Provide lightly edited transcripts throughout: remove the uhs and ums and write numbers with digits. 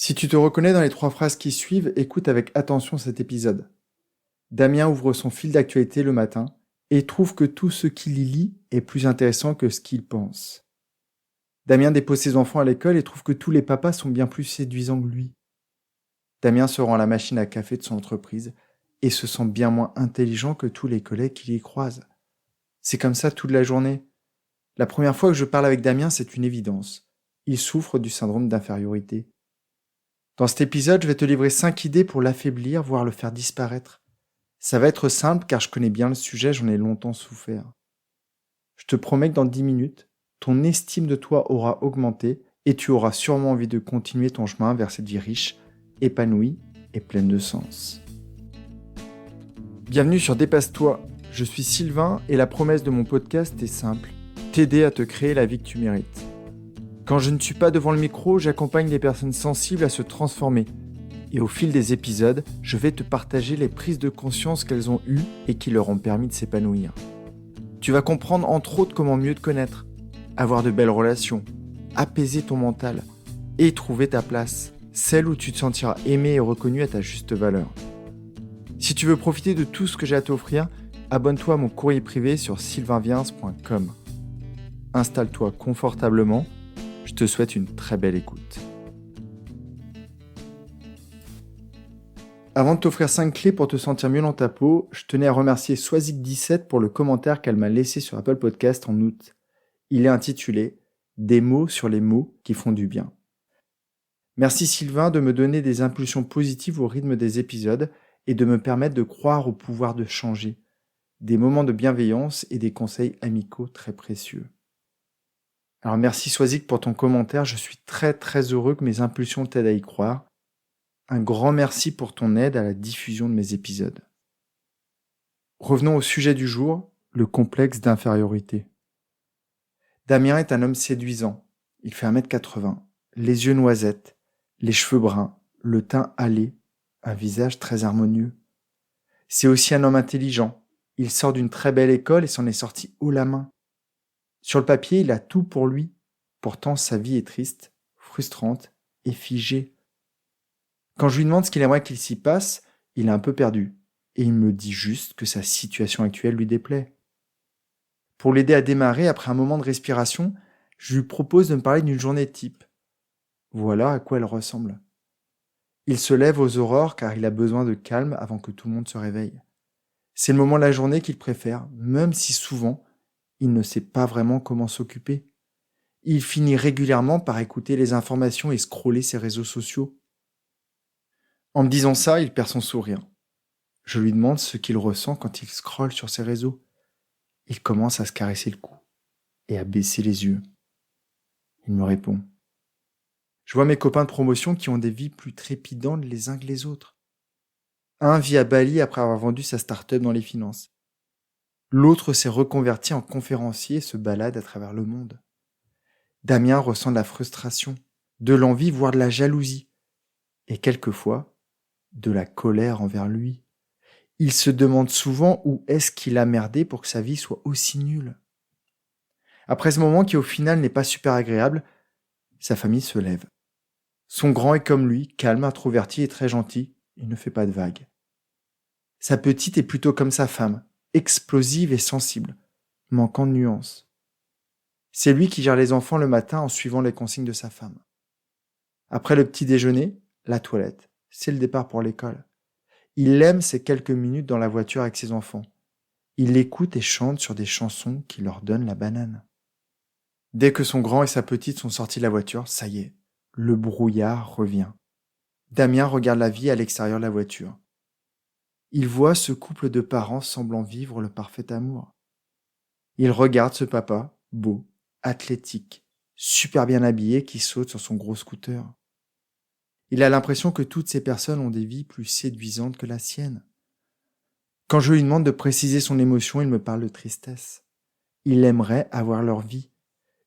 Si tu te reconnais dans les 3 phrases qui suivent, écoute avec attention cet épisode. Damien ouvre son fil d'actualité le matin et trouve que tout ce qu'il y lit est plus intéressant que ce qu'il pense. Damien dépose ses enfants à l'école et trouve que tous les papas sont bien plus séduisants que lui. Damien se rend à la machine à café de son entreprise et se sent bien moins intelligent que tous les collègues qu'il y croise. C'est comme ça toute la journée. La première fois que je parle avec Damien, c'est une évidence. Il souffre du syndrome d'infériorité. Dans cet épisode, je vais te livrer 5 idées pour l'affaiblir, voire le faire disparaître. Ça va être simple car je connais bien le sujet, j'en ai longtemps souffert. Je te promets que dans 10 minutes, ton estime de toi aura augmenté et tu auras sûrement envie de continuer ton chemin vers cette vie riche, épanouie et pleine de sens. Bienvenue sur Dépasse-toi, je suis Sylvain et la promesse de mon podcast est simple, t'aider à te créer la vie que tu mérites. Quand je ne suis pas devant le micro, j'accompagne les personnes sensibles à se transformer. Et au fil des épisodes, je vais te partager les prises de conscience qu'elles ont eues et qui leur ont permis de s'épanouir. Tu vas comprendre entre autres comment mieux te connaître, avoir de belles relations, apaiser ton mental et trouver ta place, celle où tu te sentiras aimé et reconnu à ta juste valeur. Si tu veux profiter de tout ce que j'ai à t'offrir, abonne-toi à mon courrier privé sur sylvainviens.com. Installe-toi confortablement. Je te souhaite une très belle écoute. Avant de t'offrir 5 clés pour te sentir mieux dans ta peau, je tenais à remercier Swazik17 pour le commentaire qu'elle m'a laissé sur Apple Podcast en août. Il est intitulé « Des mots sur les mots qui font du bien ». Merci Sylvain de me donner des impulsions positives au rythme des épisodes et de me permettre de croire au pouvoir de changer, des moments de bienveillance et des conseils amicaux très précieux. Alors merci Swazik pour ton commentaire, je suis très heureux que mes impulsions t'aident à y croire. Un grand merci pour ton aide à la diffusion de mes épisodes. Revenons au sujet du jour, le complexe d'infériorité. Damien est un homme séduisant, il fait 1m80, les yeux noisettes, les cheveux bruns, le teint hâlé, un visage très harmonieux. C'est aussi un homme intelligent, il sort d'une très belle école et s'en est sorti haut la main. Sur le papier, il a tout pour lui. Pourtant, sa vie est triste, frustrante et figée. Quand je lui demande ce qu'il aimerait qu'il s'y passe, il est un peu perdu. Et il me dit juste que sa situation actuelle lui déplaît. Pour l'aider à démarrer, après un moment de respiration, je lui propose de me parler d'une journée type. Voilà à quoi elle ressemble. Il se lève aux aurores car il a besoin de calme avant que tout le monde se réveille. C'est le moment de la journée qu'il préfère, même si souvent, il ne sait pas vraiment comment s'occuper. Il finit régulièrement par écouter les informations et scroller ses réseaux sociaux. En me disant ça, il perd son sourire. Je lui demande ce qu'il ressent quand il scrolle sur ses réseaux. Il commence à se caresser le cou et à baisser les yeux. Il me répond. Je vois mes copains de promotion qui ont des vies plus trépidantes les uns que les autres. Un vit à Bali après avoir vendu sa start-up dans les finances. L'autre s'est reconverti en conférencier et se balade à travers le monde. Damien ressent de la frustration, de l'envie, voire de la jalousie, et quelquefois, de la colère envers lui. Il se demande souvent où est-ce qu'il a merdé pour que sa vie soit aussi nulle. Après ce moment qui au final n'est pas super agréable, sa famille se lève. Son grand est comme lui, calme, introverti et très gentil, il ne fait pas de vagues. Sa petite est plutôt comme sa femme, explosive et sensible, manquant de nuances. C'est lui qui gère les enfants le matin en suivant les consignes de sa femme. Après le petit déjeuner, la toilette, c'est le départ pour l'école. Il aime ces quelques minutes dans la voiture avec ses enfants. Il écoute et chante sur des chansons qui leur donnent la banane. Dès que son grand et sa petite sont sortis de la voiture, ça y est, le brouillard revient. Damien regarde la vie à l'extérieur de la voiture. Il voit ce couple de parents semblant vivre le parfait amour. Il regarde ce papa, beau, athlétique, super bien habillé qui saute sur son gros scooter. Il a l'impression que toutes ces personnes ont des vies plus séduisantes que la sienne. Quand je lui demande de préciser son émotion, il me parle de tristesse. Il aimerait avoir leur vie,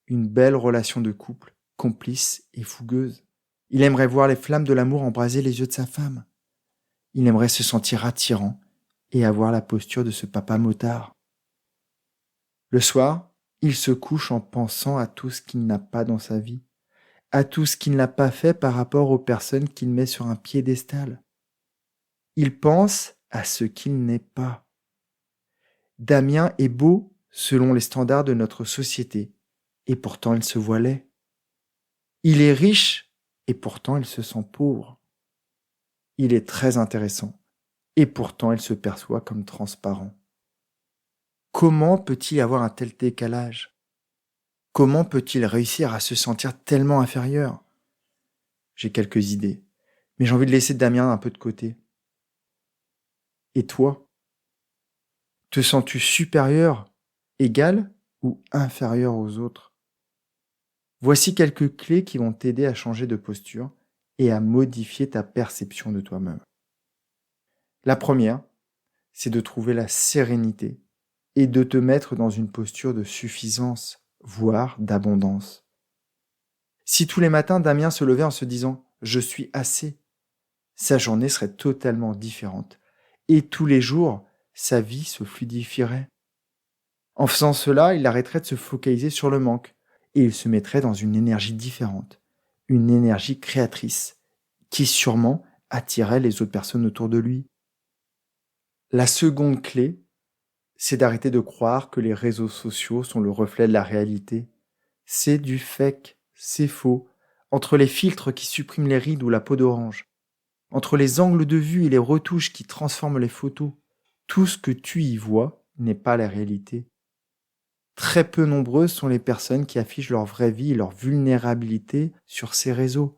une belle relation de couple, complice et fougueuse. Il aimerait voir les flammes de l'amour embraser les yeux de sa femme. Il aimerait se sentir attirant et avoir la posture de ce papa motard. Le soir, il se couche en pensant à tout ce qu'il n'a pas dans sa vie, à tout ce qu'il n'a pas fait par rapport aux personnes qu'il met sur un piédestal. Il pense à ce qu'il n'est pas. Damien est beau selon les standards de notre société, et pourtant il se voit laid. Il est riche, et pourtant il se sent pauvre. Il est très intéressant, et pourtant il se perçoit comme transparent. Comment peut-il avoir un tel décalage ? Comment peut-il réussir à se sentir tellement inférieur ? J'ai quelques idées, mais j'ai envie de laisser Damien un peu de côté. Et toi ? Te sens-tu supérieur, égal ou inférieur aux autres ? Voici quelques clés qui vont t'aider à changer de posture et à modifier ta perception de toi-même. La première, c'est de trouver la sérénité et de te mettre dans une posture de suffisance, voire d'abondance. Si tous les matins Damien se levait en se disant « je suis assez », sa journée serait totalement différente et tous les jours, sa vie se fluidifierait. En faisant cela, il arrêterait de se focaliser sur le manque et il se mettrait dans une énergie différente, une énergie créatrice qui sûrement attirerait les autres personnes autour de lui. La seconde clé, c'est d'arrêter de croire que les réseaux sociaux sont le reflet de la réalité. C'est du fake, c'est faux. Entre les filtres qui suppriment les rides ou la peau d'orange, entre les angles de vue et les retouches qui transforment les photos, tout ce que tu y vois n'est pas la réalité. Très peu nombreuses sont les personnes qui affichent leur vraie vie et leur vulnérabilité sur ces réseaux.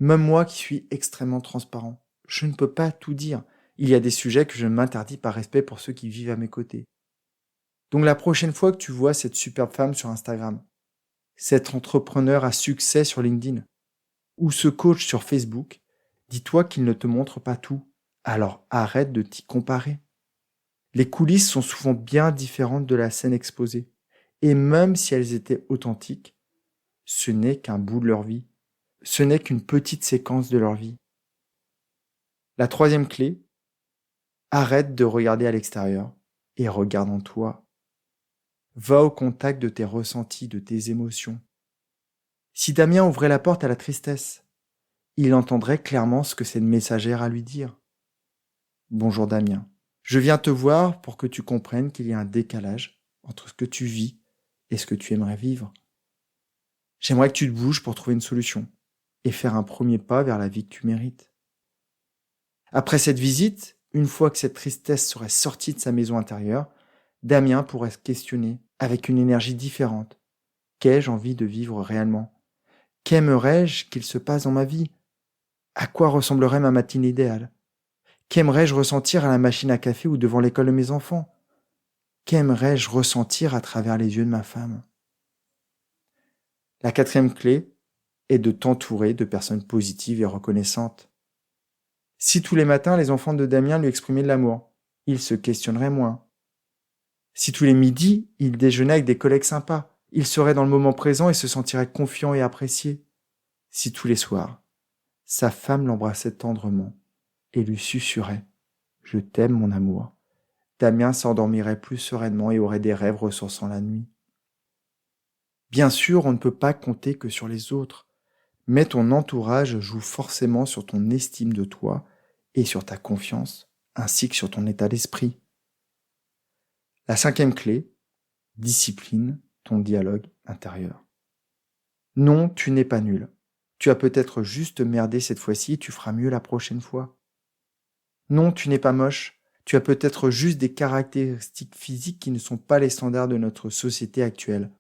Même moi qui suis extrêmement transparent, je ne peux pas tout dire. Il y a des sujets que je m'interdis par respect pour ceux qui vivent à mes côtés. Donc la prochaine fois que tu vois cette superbe femme sur Instagram, cet entrepreneur à succès sur LinkedIn, ou ce coach sur Facebook, dis-toi qu'il ne te montre pas tout. Alors arrête de t'y comparer. Les coulisses sont souvent bien différentes de la scène exposée. Et même si elles étaient authentiques, ce n'est qu'un bout de leur vie. Ce n'est qu'une petite séquence de leur vie. La troisième clé, arrête de regarder à l'extérieur et regarde en toi. Va au contact de tes ressentis, de tes émotions. Si Damien ouvrait la porte à la tristesse, il entendrait clairement ce que cette messagère a à lui dire. Bonjour Damien, je viens te voir pour que tu comprennes qu'il y a un décalage entre ce que tu vis et ce que tu aimerais vivre. J'aimerais que tu te bouges pour trouver une solution et faire un premier pas vers la vie que tu mérites. Après cette visite, une fois que cette tristesse serait sortie de sa maison intérieure, Damien pourrait se questionner avec une énergie différente. Qu'ai-je envie de vivre réellement ? Qu'aimerais-je qu'il se passe dans ma vie ? À quoi ressemblerait ma matinée idéale ? Qu'aimerais-je ressentir à la machine à café ou devant l'école de mes enfants ? Qu'aimerais-je ressentir à travers les yeux de ma femme ? La quatrième clé est de t'entourer de personnes positives et reconnaissantes. Si tous les matins les enfants de Damien lui exprimaient de l'amour, il se questionnerait moins. Si tous les midis il déjeunait avec des collègues sympas, il serait dans le moment présent et se sentirait confiant et apprécié. Si tous les soirs, sa femme l'embrassait tendrement et lui susurrait « Je t'aime mon amour », Damien s'endormirait plus sereinement et aurait des rêves ressourçant la nuit. Bien sûr, on ne peut pas compter que sur les autres, mais ton entourage joue forcément sur ton estime de toi et sur ta confiance, ainsi que sur ton état d'esprit. La cinquième clé, discipline ton dialogue intérieur. Non, tu n'es pas nul. Tu as peut-être juste merdé cette fois-ci et tu feras mieux la prochaine fois. Non, tu n'es pas moche. Tu as peut-être juste des caractéristiques physiques qui ne sont pas les standards de notre société actuelle.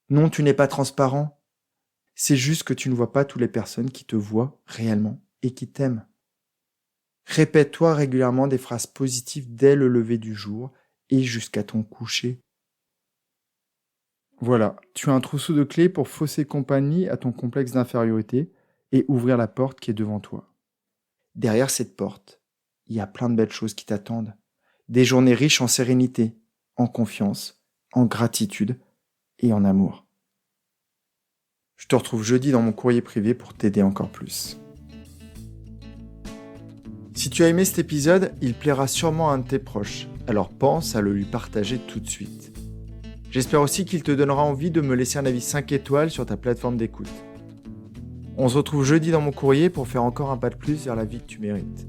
Non, tu n'es pas transparent. C'est juste que tu ne vois pas toutes les personnes qui te voient réellement et qui t'aiment. Répète-toi régulièrement des phrases positives dès le lever du jour et jusqu'à ton coucher. Voilà, tu as un trousseau de clés pour fausser compagnie à ton complexe d'infériorité et ouvrir la porte qui est devant toi. Derrière cette porte, il y a plein de belles choses qui t'attendent. Des journées riches en sérénité, en confiance, en gratitude et en amour. Je te retrouve jeudi dans mon courrier privé pour t'aider encore plus. Si tu as aimé cet épisode, il plaira sûrement à un de tes proches, alors pense à le lui partager tout de suite. J'espère aussi qu'il te donnera envie de me laisser un avis 5 étoiles sur ta plateforme d'écoute. On se retrouve jeudi dans mon courrier pour faire encore un pas de plus vers la vie que tu mérites.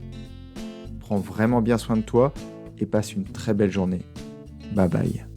Prends vraiment bien soin de toi et passe une très belle journée. Bye bye.